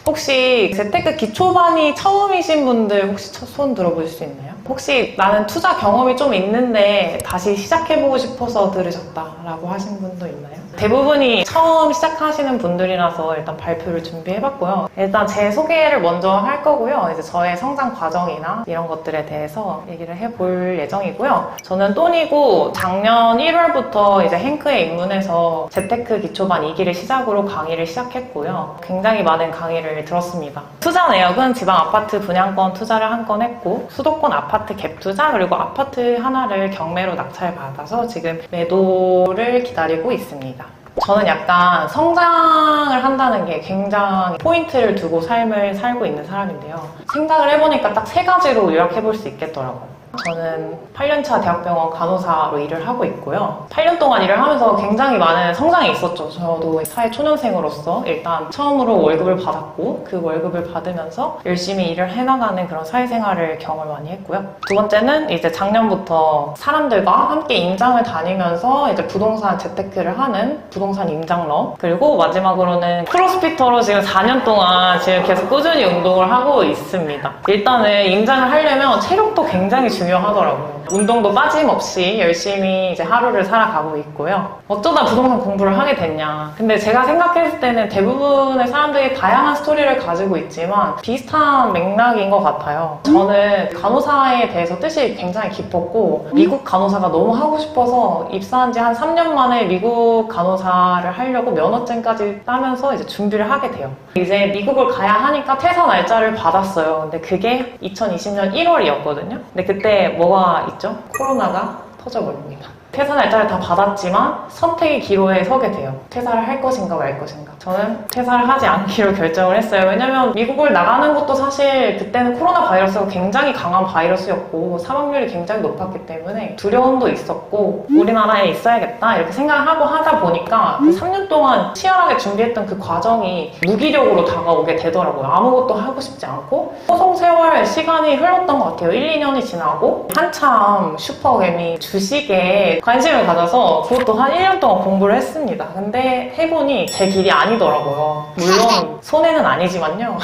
혹시 재테크 기초반이 처음이신 분들 혹시 손 들어보실 수 있나요? 혹시 나는 투자 경험이 좀 있는데 다시 시작해보고 싶어서 들으셨다라고 하신 분도 있나요? 대부분이 처음 시작하시는 분들이라서 일단 발표를 준비해봤고요. 일단 제 소개를 먼저 할 거고요. 이제 저의 성장 과정이나 이런 것들에 대해서 얘기를 해볼 예정이고요. 저는 또니고 작년 1월부터 이제 행크에 입문해서 재테크 기초반 2기를 시작으로 강의를 시작했고요. 굉장히 많은 강의를 들었습니다. 투자 내역은 지방 아파트 분양권 투자를 한 건 했고 수도권 아파트 갭 투자 그리고 아파트 하나를 경매로 낙찰받아서 지금 매도를 기다리고 있습니다. 저는 약간 성장을 한다는 게 굉장히 포인트를 두고 삶을 살고 있는 사람인데요. 생각을 해보니까 딱 3가지로 요약해볼 수 있겠더라고요. 저는 8년차 대학병원 간호사로 일을 하고 있고요. 8년 동안 일을 하면서 굉장히 많은 성장이 있었죠. 저도 사회초년생으로서 일단 처음으로 월급을 받았고 그 월급을 받으면서 열심히 일을 해나가는 그런 사회생활을 경험을 많이 했고요. 두 번째는 이제 작년부터 사람들과 함께 임장을 다니면서 이제 부동산 재테크를 하는 부동산 임장러 그리고 마지막으로는 크로스피터로 지금 4년 동안 지금 계속 꾸준히 운동을 하고 있습니다. 일단은 임장을 하려면 체력도 굉장히 중요하더라고요. 운동도 빠짐없이 열심히 이제 하루를 살아가고 있고요. 어쩌다 부동산 공부를 하게 됐냐. 근데 제가 생각했을 때는 대부분의 사람들이 다양한 스토리를 가지고 있지만 비슷한 맥락인 것 같아요. 저는 간호사에 대해서 뜻이 굉장히 깊었고 미국 간호사가 너무 하고 싶어서 입사한 지 한 3년 만에 미국 간호사를 하려고 면허증까지 따면서 이제 준비를 하게 돼요. 이제 미국을 가야 하니까 퇴사 날짜를 받았어요. 근데 그게 2020년 1월이었거든요. 근데 그때 뭐가 있죠? 코로나가 터져버립니다. 퇴사 날짜를 다 받았지만 선택의 기로에 서게 돼요. 퇴사를 할 것인가 말 것인가. 저는 퇴사를 하지 않기로 결정을 했어요. 왜냐면 미국을 나가는 것도 사실 그때는 코로나 바이러스가 굉장히 강한 바이러스였고 사망률이 굉장히 높았기 때문에 두려움도 있었고 우리나라에 있어야겠다 이렇게 생각을 하고 하다 보니까 그 3년 동안 치열하게 준비했던 그 과정이 무기력으로 다가오게 되더라고요. 아무것도 하고 싶지 않고 허송세월 시간이 흘렀던 것 같아요. 1, 2년이 지나고 한참 슈퍼개미 주식에 관심을 가져서 그것도 한 1년 동안 공부를 했습니다. 근데 해보니 제 길이 아니더라고요. 물론 손해는 아니지만요.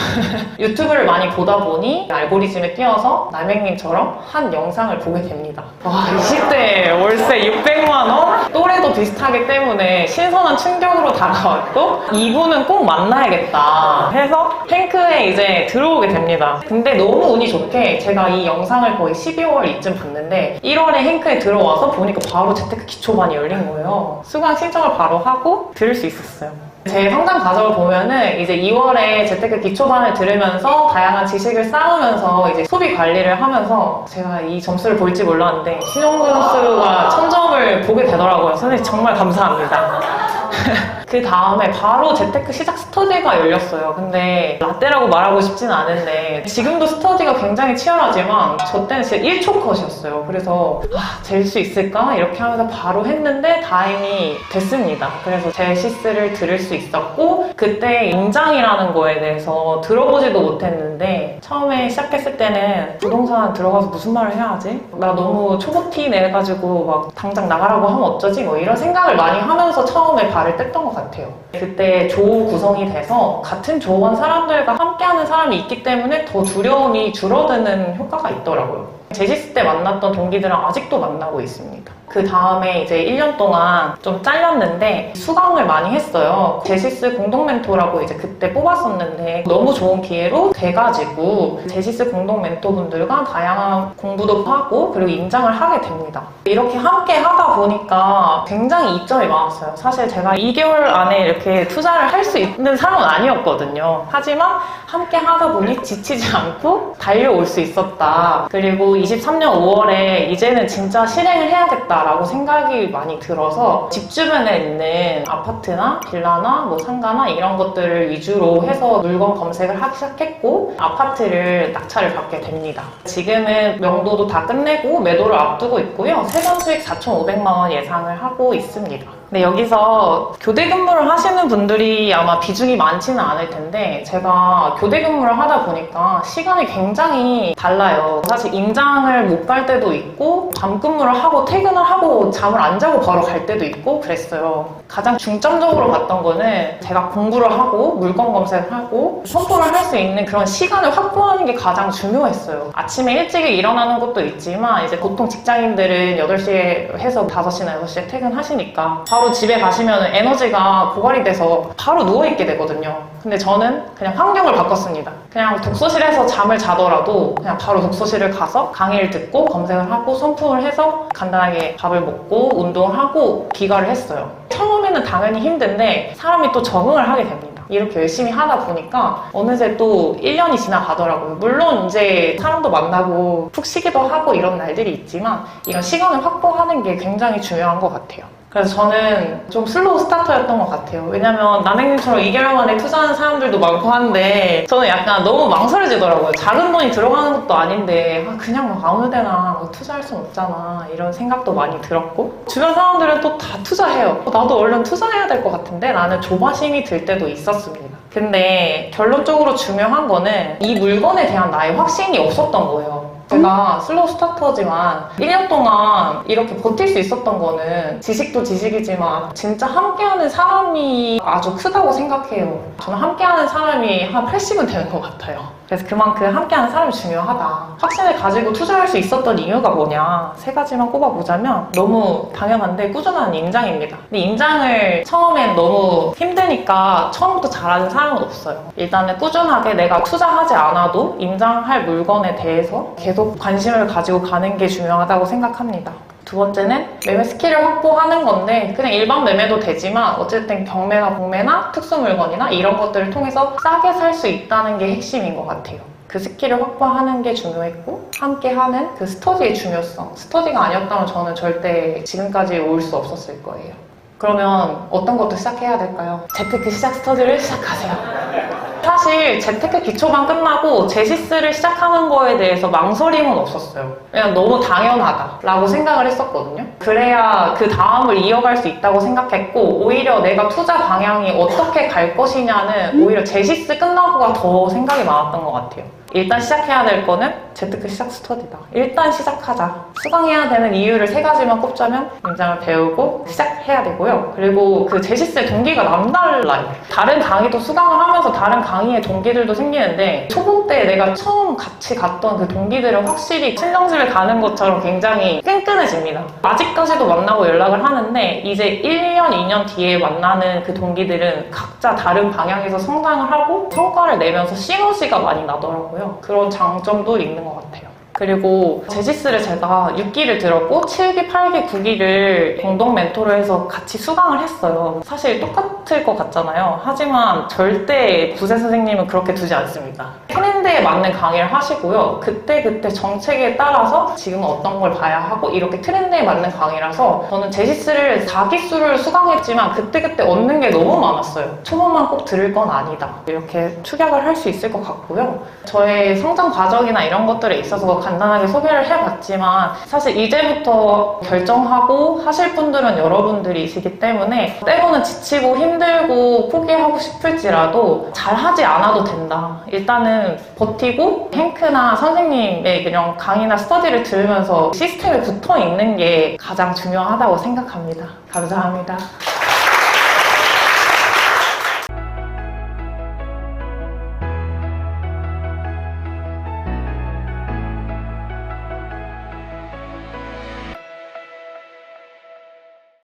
유튜브를 많이 보다 보니 알고리즘에 띄어서 남행님처럼 한 영상을 보게 됩니다. 와, 20대 월세 600만 원? 또래도 비슷하기 때문에 신선한 충격으로 다가왔고 이분은 꼭 만나야겠다 해서 행크에 이제 들어오게 됩니다. 근데 너무 운이 좋게 제가 이 영상을 거의 12월 이쯤 봤는데 1월에 행크에 들어와서 보니까 바로 재테크 기초반이 열린 거예요. 수강 신청을 바로 하고 들을 수 있었어요. 제 성장 과정을 보면은 이제 2월에 재테크 기초반을 들으면서 다양한 지식을 쌓으면서 이제 소비 관리를 하면서 제가 이 점수를 볼지 몰랐는데 신용점수가 1000점을 보게 되더라고요. 선생님 정말 감사합니다. 그 다음에 바로 재테크 시작 스터디가 열렸어요. 근데 라떼라고 말하고 싶진 않은데 지금도 스터디가 굉장히 치열하지만 저 때는 진짜 1초 컷이었어요. 그래서 될 수 있을까? 이렇게 하면서 바로 했는데 다행히 됐습니다. 그래서 제시스를 들을 수 있었고 그때 임장이라는 거에 대해서 들어보지도 못했는데 처음에 시작했을 때는 부동산 들어가서 무슨 말을 해야 하지? 나 너무 초보티 내가지고 막 당장 나가라고 하면 어쩌지? 뭐 이런 생각을 많이 하면서 처음에 발을 뗐던 것 같아요. 그때 조 구성이 돼서 같은 조원 사람들과 함께하는 사람이 있기 때문에 더 두려움이 줄어드는 효과가 있더라고요. 제시스 때 만났던 동기들은 아직도 만나고 있습니다. 그 다음에 이제 1년 동안 좀 잘렸는데 수강을 많이 했어요. 제시스 공동 멘토라고 이제 그때 뽑았었는데 너무 좋은 기회로 돼가지고 제시스 공동 멘토분들과 다양한 공부도 하고 그리고 임장을 하게 됩니다. 이렇게 함께 하다 보니까 굉장히 이점이 많았어요. 사실 제가 2개월 안에 이렇게 투자를 할 수 있는 사람은 아니었거든요. 하지만 함께 하다 보니 지치지 않고 달려올 수 있었다. 그리고 23년 5월에 이제는 진짜 실행을 해야겠다라고 생각이 많이 들어서 집 주변에 있는 아파트나 빌라나 뭐 상가나 이런 것들을 위주로 해서 물건 검색을 하기 시작했고 아파트를 낙찰을 받게 됩니다. 지금은 명도도 다 끝내고 매도를 앞두고 있고요. 세전 수익 4,500만 원 예상을 하고 있습니다. 근데 여기서 교대 근무를 하시는 분들이 아마 비중이 많지는 않을 텐데 제가 교대 근무를 하다 보니까 시간이 굉장히 달라요. 사실 임장을 못 갈 때도 있고 밤 근무를 하고 퇴근을 하고 잠을 안 자고 바로 갈 때도 있고 그랬어요. 가장 중점적으로 봤던 거는 제가 공부를 하고 물건 검색을 하고 선포를 할 수 있는 그런 시간을 확보하는 게 가장 중요했어요. 아침에 일찍 일어나는 것도 있지만 이제 보통 직장인들은 8시에 해서 5시나 6시에 퇴근하시니까 바로 집에 가시면 에너지가 고갈이 돼서 바로 누워있게 되거든요. 근데 저는 그냥 환경을 바꿨습니다. 그냥 독서실에서 잠을 자더라도 그냥 바로 독서실을 가서 강의를 듣고 검색을 하고 선풍을 해서 간단하게 밥을 먹고 운동을 하고 귀가를 했어요. 처음에는 당연히 힘든데 사람이 또 적응을 하게 됩니다. 이렇게 열심히 하다 보니까 어느새 또 1년이 지나가더라고요. 물론 이제 사람도 만나고 푹 쉬기도 하고 이런 날들이 있지만 이런 시간을 확보하는 게 굉장히 중요한 것 같아요. 그래서 저는 좀 슬로우 스타터였던 것 같아요. 왜냐면 나냉님처럼 2개월 만에 투자하는 사람들도 많고 한데 저는 약간 너무 망설여지더라고요. 작은 돈이 들어가는 것도 아닌데 그냥 막 아무 데나 투자할 순 없잖아 이런 생각도 많이 들었고 주변 사람들은 또 다 투자해요. 나도 얼른 투자해야 될 것 같은데 라는 조바심이 들 때도 있었습니다. 근데 결론적으로 중요한 거는 이 물건에 대한 나의 확신이 없었던 거예요. 제가 슬로우 스타터지만 1년 동안 이렇게 버틸 수 있었던 거는 지식도 지식이지만 진짜 함께하는 사람이 아주 크다고 생각해요. 저는 함께하는 사람이 한 80은 되는 것 같아요. 그래서 그만큼 함께하는 사람이 중요하다. 확신을 가지고 투자할 수 있었던 이유가 뭐냐 3가지만 꼽아보자면 너무 당연한데 꾸준한 임장입니다. 근데 임장을 처음엔 너무 힘드니까 처음부터 잘하는 사람은 없어요. 일단은 꾸준하게 내가 투자하지 않아도 임장할 물건에 대해서 계속 관심을 가지고 가는 게 중요하다고 생각합니다. 두 번째는 매매 스킬을 확보하는 건데 그냥 일반 매매도 되지만 어쨌든 경매나 공매나 특수 물건이나 이런 것들을 통해서 싸게 살 수 있다는 게 핵심인 것 같아요. 그 스킬을 확보하는 게 중요했고 함께하는 그 스터디의 중요성. 스터디가 아니었다면 저는 절대 지금까지 올 수 없었을 거예요. 그러면 어떤 것도 시작해야 될까요? 재테크 시작 스터디를 시작하세요. 사실 재테크 기초반 끝나고 제시스를 시작하는 거에 대해서 망설임은 없었어요. 그냥 너무 당연하다라고 생각을 했었거든요. 그래야 그 다음을 이어갈 수 있다고 생각했고 오히려 내가 투자 방향이 어떻게 갈 것이냐는 오히려 제시스 끝나고가 더 생각이 많았던 것 같아요. 일단 시작해야 될 거는 재테크 시작 스터디다. 일단 시작하자. 수강해야 되는 이유를 3가지만 꼽자면 임장을 배우고 시작해야 되고요. 그리고 그 제시스의 동기가 남달라요. 다른 강의도 수강을 하면서 다른 강의의 동기들도 생기는데 초보 때 내가 처음 같이 갔던 그 동기들은 확실히 친정집에 가는 것처럼 굉장히 끈끈해집니다. 아직까지도 만나고 연락을 하는데 이제 1년, 2년 뒤에 만나는 그 동기들은 각자 다른 방향에서 성장을 하고 성과를 내면서 시너지가 많이 나더라고요. 그런 장점도 있는 것 같아요. 그리고 제시스를 제가 6기를 들었고 7기, 8기, 9기를 공동 멘토로 해서 같이 수강을 했어요. 사실 똑같을 것 같잖아요. 하지만 절대 부세 선생님은 그렇게 두지 않습니다. 트렌드에 맞는 강의를 하시고요. 그때그때 정책에 따라서 지금은 어떤 걸 봐야 하고 이렇게 트렌드에 맞는 강의라서 저는 제시스를 4기수를 수강했지만 그때그때 얻는 게 너무 많았어요. 초보만 꼭 들을 건 아니다. 이렇게 축약을 할 수 있을 것 같고요. 저의 성장 과정이나 이런 것들에 있어서 간단하게 소개를 해봤지만 사실 이제부터 결정하고 하실 분들은 여러분들이시기 때문에 때로는 지치고 힘들고 포기하고 싶을지라도 잘하지 않아도 된다. 일단은 버티고 행크나 선생님의 그냥 강의나 스터디를 들으면서 시스템에 붙어 있는 게 가장 중요하다고 생각합니다. 감사합니다.